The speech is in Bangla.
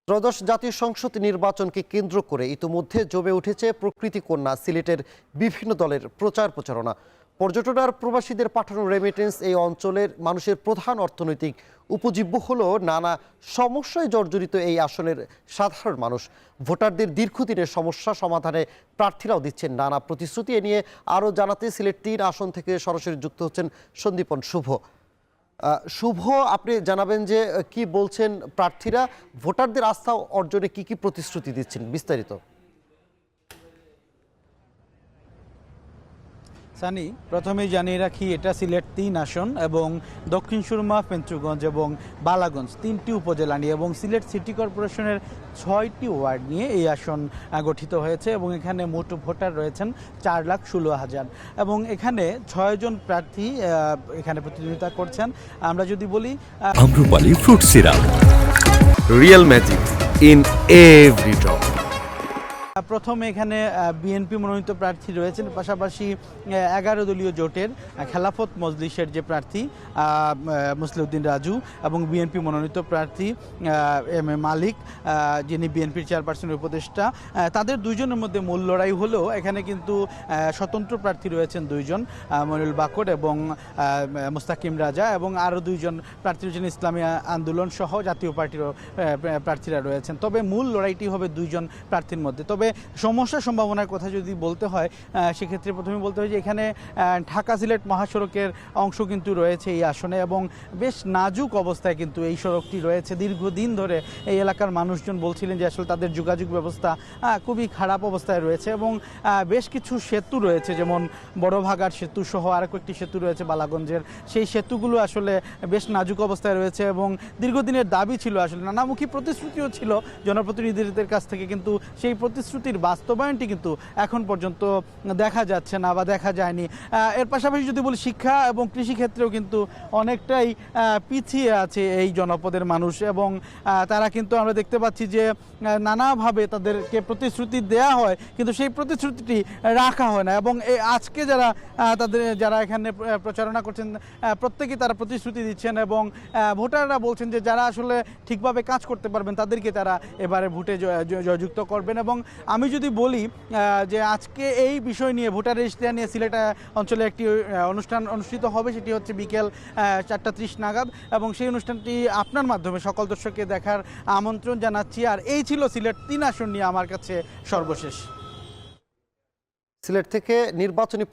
ত্রয়োদশ জাতীয় সংসদ নির্বাচনকে কেন্দ্র করে ইতিমধ্যে জমে উঠেছে প্রকৃতি কন্যা সিলেটের বিভিন্ন দলের প্রচারণা। পর্যটন আর প্রবাসীদের পাঠানো রেমিটেন্স এই অঞ্চলের মানুষের প্রধান অর্থনৈতিক উপজীব্য হলেও নানা সমস্যায় জর্জরিত এই আসনের সাধারণ মানুষ। ভোটারদের দীর্ঘদিনের সমস্যা সমাধানে প্রার্থীরাও দিচ্ছেন নানা প্রতিশ্রুতি। এ নিয়ে আরও জানাতে সিলেট ৩ আসন থেকে সরাসরি যুক্ত হচ্ছেন সন্দীপন শুভ। শুভ, আপনি জানাবেন যে কি বলছেন প্রার্থীরা, ভোটারদের আস্থা অর্জনে কি প্রতিশ্রুতি দিচ্ছেন, বিস্তারিত। সানি, প্রথমেই জানিয়ে রাখি এটা সিলেট ৩ আসন এবং দক্ষিণ সুরমা, পেঞ্চুগঞ্জ এবং বালাগঞ্জ ৩টি উপজেলা নিয়ে এবং সিলেট সিটি কর্পোরেশনের ৬টি ওয়ার্ড নিয়ে এই আসন গঠিত হয়েছে এবং এখানে মোট ভোটার রয়েছেন ৪,১৬,০০০ এবং এখানে ৬ জন প্রার্থী এখানে প্রতিদ্বন্দ্বিতা করছেন। আমরা যদি বলি Amrapali fruit syrup, real magic in every drop. প্রথমে এখানে বিএনপি মনোনীত প্রার্থী রয়েছেন, পাশাপাশি 11 দলীয় জোটের খেলাফত মজলিসের যে প্রার্থী মুসলিউদ্দিন রাজু এবং বিএনপি মনোনীত প্রার্থী এম এ মালিক, যিনি বিএনপির চেয়ারপারসনের উপদেষ্টা, তাদের দুইজনের মধ্যে মূল লড়াই হলেও এখানে কিন্তু স্বতন্ত্র প্রার্থী রয়েছেন 2 জন, মনিরুল বাকর এবং মুস্তাকিম রাজা, এবং আরও 2 জন প্রার্থী রয়েছেন ইসলামী আন্দোলন সহ জাতীয় পার্টিরও প্রার্থীরা রয়েছেন। তবে মূল লড়াইটি হবে 2 জন প্রার্থীর মধ্যে। তবে সমস্যা সম্ভাবনার কথা যদি বলতে হয়, সেক্ষেত্রে প্রথমে বলতে হয় যে এখানে ঢাকা সিলেট মহাসড়কের অংশ কিন্তু রয়েছে এই আসনে এবং বেশ নাজুক অবস্থায় কিন্তু এই সড়কটি রয়েছে। দীর্ঘদিন ধরে এই এলাকার মানুষজন বলছিলেন যে আসলে তাদের যোগাযোগ ব্যবস্থা খুবই খারাপ অবস্থায় রয়েছে এবং বেশ কিছু সেতু রয়েছে, যেমন বড়ভাগার সেতু সহ আরও কয়েকটি সেতু রয়েছে বালাগঞ্জের, সেই সেতুগুলো আসলে বেশ নাজুক অবস্থায় রয়েছে এবং দীর্ঘদিনের দাবি ছিল, আসলে নানামুখী প্রতিশ্রুতিও ছিল জনপ্রতিনিধিদের কাছ থেকে, কিন্তু সেই প্রতিশ্রুতির বাস্তবায়নটি কিন্তু এখন পর্যন্ত দেখা যাচ্ছে না বা দেখা যায়নি। এর পাশাপাশি যদি বলি শিক্ষা এবং কৃষি ক্ষেত্রেও কিন্তু অনেকটাই পিছিয়ে আছে এই জনপদের মানুষ এবং তারা কিন্তু আমরা দেখতে পাচ্ছি যে নানাভাবে তাদেরকে প্রতিশ্রুতি দেয়া হয় কিন্তু সেই প্রতিশ্রুতিটি রাখা হয় না এবং আজকে যারা এখানে প্রচারণা করছেন প্রত্যেকেই তারা প্রতিশ্রুতি দিচ্ছেন এবং ভোটাররা বলছেন যে যারা আসলে ঠিকভাবে কাজ করতে পারবেন তাদেরকে তারা এবারে ভোটে জয়যুক্ত করবেন। এবং আমি যদি বলি যে আজকে এই বিষয় নিয়ে ভোটার রেজিস্ট্রি নিয়ে সিলেট অঞ্চলে একটি অনুষ্ঠান অনুষ্ঠিত হবে, সেটি হচ্ছে বিকেল 4:30 নাগাদ এবং সেই অনুষ্ঠানটি আপনার মাধ্যমে সকল দর্শককে দেখার আমন্ত্রণ জানাচ্ছি। আর এই ছিল সিলেট 3 আসন নিয়ে আমার কাছে সর্বশেষ। সিলেট থেকে নির্বাচনী